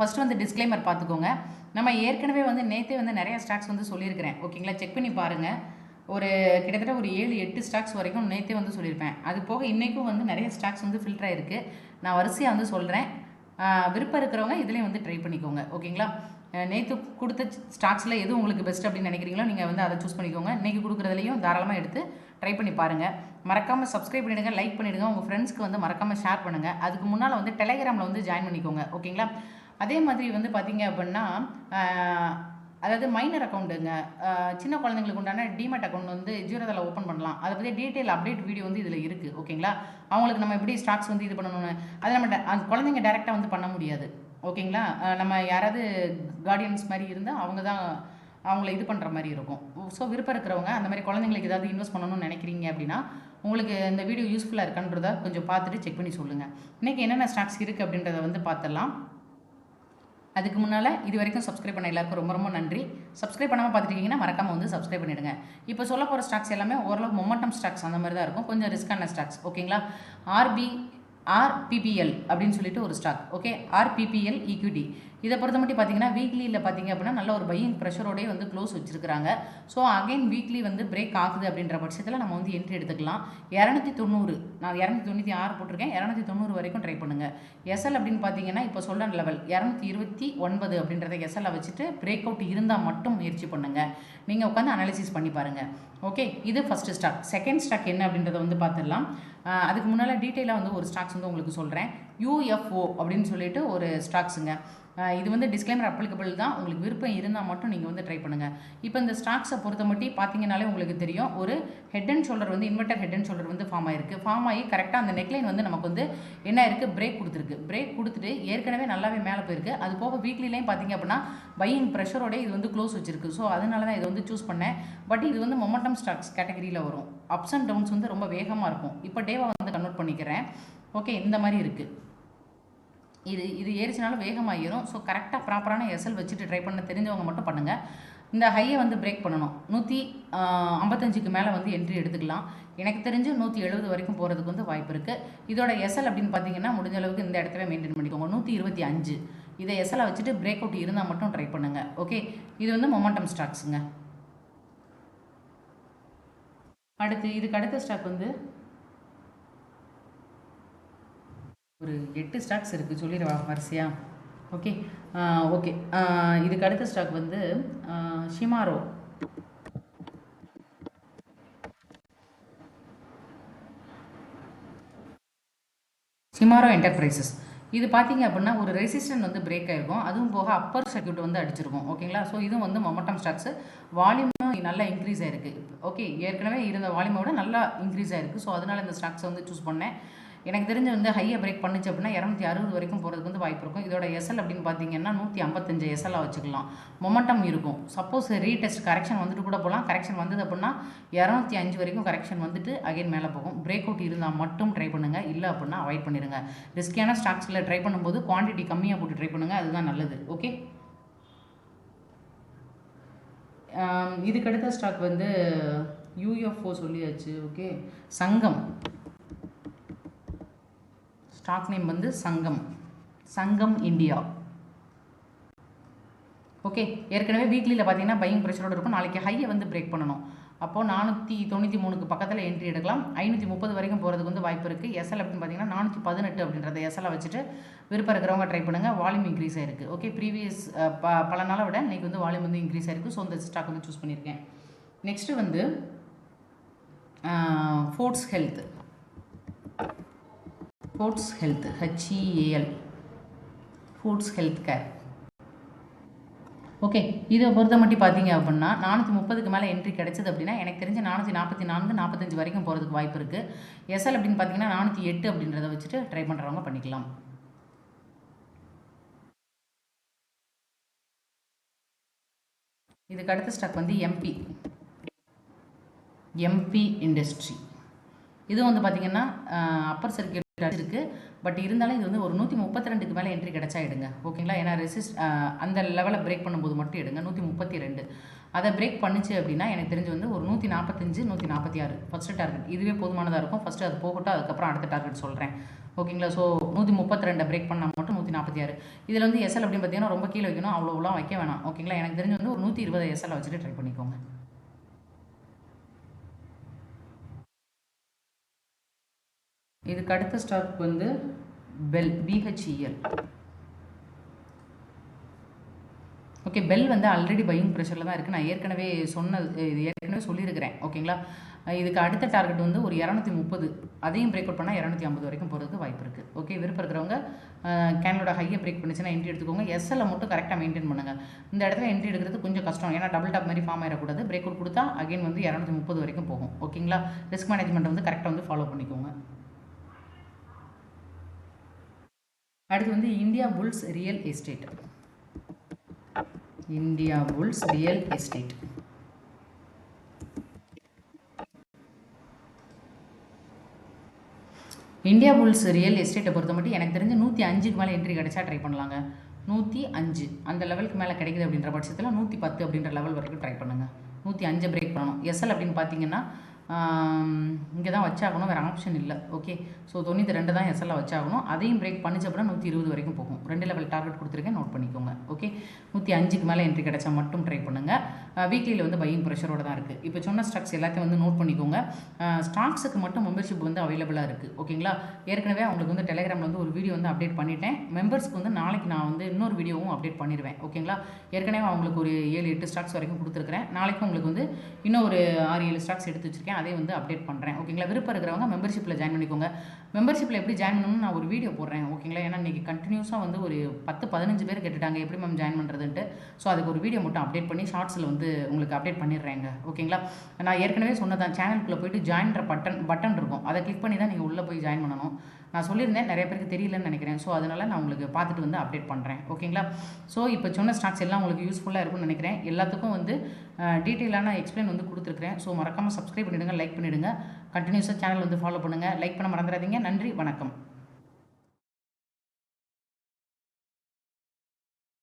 First வந்து disclaimer பார்த்துக்கோங்க. நம்ம ஏற்கனவே வந்து நேற்றே வந்து நிறையா ஸ்டாக்ஸ் வந்து சொல்லியிருக்கிறேன். ஓகேங்களா, செக் பண்ணி பாருங்கள். ஒரு கிட்டத்தட்ட ஒரு 7-8 ஸ்டாக்ஸ் வரைக்கும் நேற்றே வந்து சொல்லியிருப்பேன். அது போக இன்றைக்கும் வந்து நிறைய ஸ்டாக்ஸ் வந்து ஃபில்டர் ஆகிருக்கு. நான் வரிசையாக வந்து சொல்கிறேன். விருப்பம் இருக்கிறவங்க இதுலேயும் வந்து ட்ரை பண்ணிக்கோங்க. ஓகேங்களா, நேற்று கொடுத்த ஸ்டாக்ஸில் எது உங்களுக்கு பெஸ்ட் அப்படின்னு நினைக்கிறீங்களோ நீங்கள் வந்து அதை சூஸ் பண்ணிக்கோங்க. இன்றைக்கி கொடுக்குறதுலையும் தாராளமாக எடுத்து ட்ரை பண்ணி பாருங்கள். மறக்காமல் சப்ஸ்கிரைப் பண்ணிவிடுங்க, லைக் பண்ணிவிடுங்க, உங்கள் ஃப்ரெண்ட்ஸ்க்கு வந்து மறக்காமல் ஷேர் பண்ணுங்கள். அதுக்கு முன்னால் வந்து டெலிகிராமில் வந்து ஜாயின் பண்ணிக்கோங்க. ஓகேங்களா, அதே மாதிரி வந்து பார்த்தீங்க அப்படின்னா அதாவது மைனர் அக்கௌண்ட்டுங்க, சின்ன குழந்தைங்களுக்கு உண்டான டிமெட் அக்கௌண்ட் வந்து ஜீரோதாவில் ஓப்பன் பண்ணலாம். அதை பற்றி டீட்டெயில் அப்டேட் வீடியோ வந்து இதில் இருக்குது. ஓகேங்களா, அவங்களுக்கு நம்ம எப்படி ஸ்டாக்ஸ் வந்து இது பண்ணணும்னு அதை நம்ம அந்த குழந்தைங்க டேரெக்டாக வந்து பண்ண முடியாது. ஓகேங்களா, நம்ம யாராவது கார்டியன்ஸ் மாதிரி இருந்தால் அவங்க தான் அவங்கள இது பண்ணுற மாதிரி இருக்கும். ஸோ விருப்பம் இருக்கிறவங்க அந்த மாதிரி குழந்தைங்களுக்கு ஏதாவது இன்வெஸ்ட் பண்ணணும்னு நினைக்கிறீங்க அப்படின்னா உங்களுக்கு இந்த வீடியோ யூஸ்ஃபுல்லாக இருக்கான்றதை கொஞ்சம் பார்த்துட்டு செக் பண்ணி சொல்லுங்கள். இன்றைக்கி என்னென்ன ஸ்டாக்ஸ் இருக்குது அப்படின்றத வந்து பார்த்துடலாம். அதுக்கு முன்னால் இது வரைக்கும் சப்ஸ்கிரைப் பண்ண எல்லாருக்கும் ரொம்ப ரொம்ப நன்றி. சப்ஸ்கிரைப் பண்ணாமல் பார்த்துருக்கீங்கன்னா மறக்காமல் வந்து சப்ஸ்கிரைப் பண்ணிவிடுங்க. இப்போ சொல்ல போகிற ஸ்டாக்ஸ் எல்லாமே ஓரளவு மொமெண்டம் ஸ்டாக்ஸ் அந்த மாதிரி தான் இருக்கும், கொஞ்சம் ரிஸ்கான ஸ்டாக்ஸ். ஓகேங்களா, ஆர்பிபிஎல் அப்படின்னு சொல்லிட்டு ஒரு ஸ்டாக். ஓகே, ஆர்பிபிஎல் ஈக்விட்டி இதை பொறுத்த மட்டும் பார்த்தீங்கன்னா வீக்லியில் பார்த்தீங்க அப்படின்னா நல்ல ஒரு பையிங் ப்ரெஷரோடய வந்து க்ளோஸ் வச்சிருக்காங்க. ஸோ அகைன் வீக்லி வந்து பிரேக் ஆகுது அப்படின்ற பட்சத்தில் நம்ம வந்து என்ட்ரி எடுத்துக்கலாம். 290, நான் 296 போட்டிருக்கேன், 290 வரைக்கும் ட்ரை பண்ணுங்கள். எஸ்எல் அப்படின்னு பார்த்தீங்கன்னா இப்போ சொல்ல லெவல் 229 அப்படின்றத எஸ்எல்லை வச்சுட்டு பிரேக் அவுட் இருந்தால் மட்டும் முயற்சி பண்ணுங்கள். நீங்கள் உட்காந்து அனாலிசிஸ் பண்ணி பாருங்கள். ஓகே, இது ஃபஸ்ட்டு ஸ்டாக். செகண்ட் ஸ்டாக் என்ன அப்படின்றத வந்து பார்த்துடலாம். அதுக்கு முன்னால் டீட்டெயிலாக வந்து ஒரு ஸ்டாக்ஸ் வந்து உங்களுக்கு சொல்கிறேன். யூஎஃப்ஓ அப்படின்னு சொல்லிட்டு ஒரு ஸ்டாக்ஸுங்க. இது வந்து டிஸ்க்ளைமர் அப்ளிகபிள் தான். உங்களுக்கு விருப்பம் இருந்தால் மட்டும் நீங்கள் வந்து ட்ரை பண்ணுங்கள். இப்போ இந்த ஸ்டாக்ஸை பொறுத்த மட்டும் பார்த்தீங்கன்னாலே உங்களுக்கு தெரியும், ஒரு ஹெட் அண்ட் ஷோல்டர் வந்து இன்வெர்டர் ஹெட் அண்ட் ஷோல்டர் வந்து ஃபார்ம் ஆகிருக்கு. ஃபார்ம் ஆகி கரெக்டாக அந்த நெக்லைன் வந்து நமக்கு வந்து என்ன இருக்குது, பிரேக் கொடுத்துருக்கு. பிரேக் கொடுத்துட்டு ஏற்கனவே நல்லாவே மேலே போயிருக்கு. அது போக வீக்லிலையும் பார்த்தீங்க அப்படின்னா பையிங் ப்ரெஷரோட இது வந்து க்ளோஸ் வச்சிருக்கு. ஸோ அதனால தான் இதை வந்து சூஸ் பண்ணேன். பட் இது வந்து மொமெண்டம் ஸ்டாக்ஸ் கேட்டகரியில் வரும். அப்ஸ் அண்ட் டவுன்ஸ் வந்து ரொம்ப வேகமாக இருக்கும். இப்போ டேவை வந்து கன்வெர்ட் பண்ணிக்கிறேன். ஓகே, இந்த மாதிரி இருக்குது. இது ஏறிச்சினாலும் வேகமாகிடும். ஸோ கரெக்டாக ப்ராப்பரான எஸ்எல் வச்சுட்டு ட்ரை பண்ண தெரிஞ்சவங்க மட்டும் பண்ணுங்கள். இந்த ஹையை வந்து பிரேக் பண்ணணும். 155க்கு மேலே வந்து என்ட்ரி எடுத்துக்கலாம். எனக்கு தெரிஞ்சு 170 வரைக்கும் போகிறதுக்கு வந்து வாய்ப்பு இருக்குது. இதோட எஸ்எல் அப்படின்னு பார்த்தீங்கன்னா முடிஞ்ச அளவுக்கு இந்த இடத்துல மெயின்டைன் பண்ணிக்கோங்க. 125 இதை எஸ்எல்லை வச்சுட்டு பிரேக் அவுட் இருந்தால் மட்டும் ட்ரை பண்ணுங்கள். ஓகே, இது வந்து மொமெண்டம் ஸ்டாக்ஸுங்க. இதுக்கு அடுத்த ஸ்டாக் வந்து ஒரு 8 ஸ்டாக்ஸ் இருக்குது, சொல்லிடுவா வரிசையா. ஓகே ஓகே இதுக்கு அடுத்த ஸ்டாக் வந்து ஷிமாரோ. ஷிமாரோ என்டர்பிரைசஸ். இது பார்த்தீங்க அப்படின்னா ஒரு ரெசிஸ்டன்ட் வந்து பிரேக் ஆகிருக்கும். அதுவும் போக அப்பர் சர்க்யூட் வந்து அடிச்சிருக்கும். ஓகேங்களா, ஸோ இதுவும் வந்து மொமெண்டம் ஸ்டாக்ஸ். வால்யூமும் நல்லா இன்க்ரீஸ் ஆகிருக்கு. ஓகே, ஏற்கனவே இருந்த வால்யூமோட நல்லா இன்க்ரீஸ் ஆகிருக்கு. ஸோ அதனால் இந்த ஸ்டாக்ஸை வந்து சூஸ் பண்ணேன். எனக்கு தெரிஞ்சு வந்து ஹையை பிரேக் பண்ணிச்சு அப்படின்னா 260 வரைக்கும் போகிறதுக்கு வந்து வாய்ப்பு இருக்கும். இதோட எஸ்எல் அப்படின்னு பார்த்தீங்கன்னா 155 எஸ்எல்லாக வச்சுக்கலாம். மொமெண்டம் இருக்கும். சப்போஸ் ரீடெஸ்ட் கரெக்ஷன் வந்துட்டு கூட போகலாம். கரெக்ஷன் வந்தது அப்படின்னா 205 வரைக்கும் கரெக்ஷன் வந்துட்டு அகைன் மேலே போகும். பிரேக் அவுட் இருந்தால் மட்டும் ட்ரை பண்ணுங்கள், இல்லை அப்படின்னா அவாய்ட் பண்ணிடுங்க. ரிஸ்கியான ஸ்டாக்ஸில் ட்ரை பண்ணும்போது குவான்டிட்டி கம்மியாக போட்டு ட்ரை பண்ணுங்கள், அதுதான் நல்லது. ஓகே, இதுக்கு அடுத்த ஸ்டாக் வந்து யூஎஃப்ஓ சொல்லியாச்சு. ஓகே, சங்கம். ஸ்டாக் நேம் வந்து சங்கம் இந்தியா. ஓகே, ஏற்கனவே வீக்லியில் பார்த்தீங்கன்னா பையிங் ப்ரெஷரோடு இருக்கும். நாளைக்கு ஹையை வந்து பிரேக் பண்ணணும். அப்போது 493க்கு பக்கத்தில் என்ட்ரி எடுக்கலாம். 530 வரைக்கும் போகிறதுக்கு வந்து வாய்ப்பு இருக்குது. எஸ்எல் அப்படின்னு பார்த்தீங்கன்னா 418 அப்படின்றத எஸ்எல்லை வச்சுட்டு விருப்பம் இருக்கிறவங்க ட்ரை பண்ணுங்கள். வால்யூம் இன்க்ரீஸ் ஆகிருக்கு. ஓகே, ப்ரீவியஸ் பல நாளை விட இன்றைக்கி வந்து வால்யூம் வந்து இன்க்ரீஸ் ஆகிருக்கு. ஸோ இந்த ஸ்டாக் வந்து சூஸ் பண்ணியிருக்கேன். நெக்ஸ்ட்டு வந்து forts health. HEAL foods health care. Okay, இதை பொறுத்த மட்டும் பார்த்தீங்க அப்படின்னா 430க்கு மேலே என்ட்ரி கிடைச்சது அப்படின்னா எனக்கு தெரிஞ்ச 444 45 வரைக்கும் போகிறதுக்கு வாய்ப்பு இருக்குது. எஸ்எல் அப்படின்னு பார்த்தீங்கன்னா 408 அப்படின்றத வச்சுட்டு ட்ரை பண்ணுறவங்க பண்ணிக்கலாம். இதுக்கு அடுத்த ஸ்டாக் வந்து எம்பி இண்டஸ்ட்ரி. இது வந்து பார்த்திங்கன்னா அப்பர் சர்க்கியூட் டார்கெட் இருக்குது. பட் இருந்தாலும் இது வந்து ஒரு 132க்கு மேலே என்ட்ரி கிடச்சா எடுங்க. ஓகேங்களா? ஏன்னா அந்த லெவலை பிரேக் பண்ணும்போது மட்டும் எடுங்க. 132 அதை பிரேக் பண்ணிச்சு அப்படின்னா எனக்கு தெரிஞ்சு வந்து ஒரு 145 146 ஃபஸ்ட்டு டார்கெட் இதுவே போதுமானதாக இருக்கும். ஃபஸ்ட்டு அது போகட்டும், அதுக்கப்புறம் அடுத்த டார்கெட் சொல்கிறேன். ஓகேங்களா? ஸோ 132 பிரேக் பண்ணால் மட்டும் 146. இதில் வந்து எஸ்எல் அப்படின்னு பார்த்தீங்கன்னா ரொம்ப கீழே வைக்கணும், அவ்வளோலாம் வைக்க வேணாம். ஓகேங்களா? எனக்கு தெரிஞ்சு வந்து ஒரு 120 எஸ்எல் வச்சுட்டு ட்ரை பண்ணிக்கோங்க. இதுக்கு அடுத்த ஸ்டாக் வந்து பிஹெச்இஎல். ஓகே, பெல் வந்து ஆல்ரெடி பையிங் ப்ரெஷரில் தான் இருக்குது. நான் ஏற்கனவே சொல்லியிருக்கிறேன். ஓகேங்களா? இதுக்கு அடுத்த டார்கெட் வந்து ஒரு 230, அதையும் பிரேக் அவுட் பண்ணால் 250 வரைக்கும் போகிறதுக்கு வாய்ப்பு இருக்குது. ஓகே, விருப்பம் இருக்கிறவங்க கேனோட ஹையை பிரேக் பண்ணிச்சுன்னா என்ட்ரி எடுத்துக்கோங்க. எஸ்எல்லை மட்டும் கரெக்டாக மெயின்டைன் பண்ணுங்கள். இந்த இடத்துல என்ட்ரி எடுக்கிறது கொஞ்சம் கஷ்டம், ஏன்னா டபுள் டாப் மாதிரி ஃபார்ம் ஆகிடக்கூடாது. பிரேக் அவுட் கொடுத்தா அகைன் வந்து 230 வரைக்கும் போகும். ஓகேங்களா? ரிஸ்க் மேனேஜ்மெண்ட் வந்து கரெக்டாக வந்து ஃபாலோ பண்ணிக்கோங்க. அடுத்து வந்து India Bulls real estate. India Bulls real estate. India Bulls real எஸ்டேட்டை பொறுத்த மட்டும் எனக்கு தெரிஞ்சு 105க்கு மேலே என்ட்ரி கிடைச்சா ட்ரை பண்ணலாங்க. 105 அந்த லெவலுக்கு மேலே கிடைக்குது அப்படின்ற பட்சத்தில் 110 அப்படின்ற லெவல் வரைக்கும் ட்ரை பண்ணுங்கள். 105 பிரேக் பண்ணணும். எஸ்எல் அப்படின்னு பார்த்தீங்கன்னா இங்கே தான் வச்சாகணும், வேறு ஆப்ஷன் இல்லை. ஓகே, ஸோ 92 தான் எஸ்எல்ல வச்சாகணும். அதையும் பிரேக் பண்ணிச்சு அப்படின்னா 120 வரைக்கும் போகும். 2 லெவல் டார்கெட் கொடுத்துருக்கேன், நோட் பண்ணிக்கோங்க. ஓகே, 105க்கு மேலே என்ட்ரி கிடச்சா மட்டும் ட்ரை பண்ணுங்கள். வீக்லியில் வந்து பையிங் ப்ரெஷரோட தான் இருக்குது. இப்போ சொன்ன ஸ்டாக்ஸ் எல்லாத்தையும் வந்து நோட் பண்ணிக்கோங்க. ஸ்டாக்ஸுக்கு மட்டும் மெம்பர்ஷிப் வந்து அவைலபிளாக இருக்குது. ஓகேங்களா? ஏற்கனவே அவங்களுக்கு வந்து டெலிகிராமில் வந்து ஒரு வீடியோ வந்து அப்டேட் பண்ணிட்டேன். மெம்பர்ஸ்க்கு வந்து நாளைக்கு நான் வந்து இன்னொரு வீடியோவும் அப்டேட் பண்ணிடுவேன். ஓகேங்களா? ஏற்கனவே அவங்களுக்கு ஒரு 7-8 ஸ்டாக்ஸ் வரைக்கும் கொடுத்துருக்கிறேன். நாளைக்கு உங்களுக்கு வந்து இன்னும் ஒரு 6-7 ஸ்டாக்ஸ் எடுத்து வச்சுருக்கேன், அதே வந்து அப்டேட் பண்ணுறேன். ஓகேங்களா? விருப்பம் இருக்கிறவங்க மெம்பர்ஷிப்பில் ஜாயின் பண்ணிக்கோங்க. மெம்பர்ஷிப்பில் எப்படி ஜாயின் பண்ணணும்னு நான் ஒரு வீடியோ போடுறேன். ஓகேங்களா? ஏன்னா இன்றைக்கி கண்டினியூஸாக வந்து ஒரு 10-15 பேர் கேட்டுட்டாங்க எப்படி மேம் ஜாயின் பண்ணுறதுன்ட்டு. ஸோ அதுக்கு ஒரு வீடியோ மட்டும் அப்டேட் பண்ணி ஷார்ட்ஸில் வந்து உங்களுக்கு அப்டேட் பண்ணிடுறேங்க. ஓகேங்களா? நான் ஏற்கனவே சொன்னதான், சேனலுக்குள்ளே போய்ட்டு ஜாயின்ற பட்டன் இருக்கும், அதை கிளிக் பண்ணி தான் நீங்கள் உள்ளே போய் ஜாயின் பண்ணணும். நான் சொல்லியிருந்தேன், நிறைய பேருக்கு தெரியலன்னு நினைக்கிறேன். ஸோ அதனால் நான் உங்களுக்கு பார்த்துட்டு வந்து அப்டேட் பண்ணுறேன். ஓகேங்களா? ஸோ இப்போ சொன்ன ஸ்டாக்ஸ் எல்லாம் உங்களுக்கு யூஸ்ஃபுல்லாக இருக்கும்னு நினைக்கிறேன். எல்லாத்துக்கும் வந்து டீட்டெயிலான எக்ஸ்பிளைன் வந்து கொடுத்துருக்குறேன். ஸோ மறக்காமல் சப்ஸ்கிரைப் பண்ணிவிடுங்க, லைக் பண்ணிவிடுங்க. கண்டினியூஸாக சேனல் வந்து ஃபாலோ பண்ணுங்கள். லைக் பண்ண மறந்துடாதீங்க. நன்றி, வணக்கம்.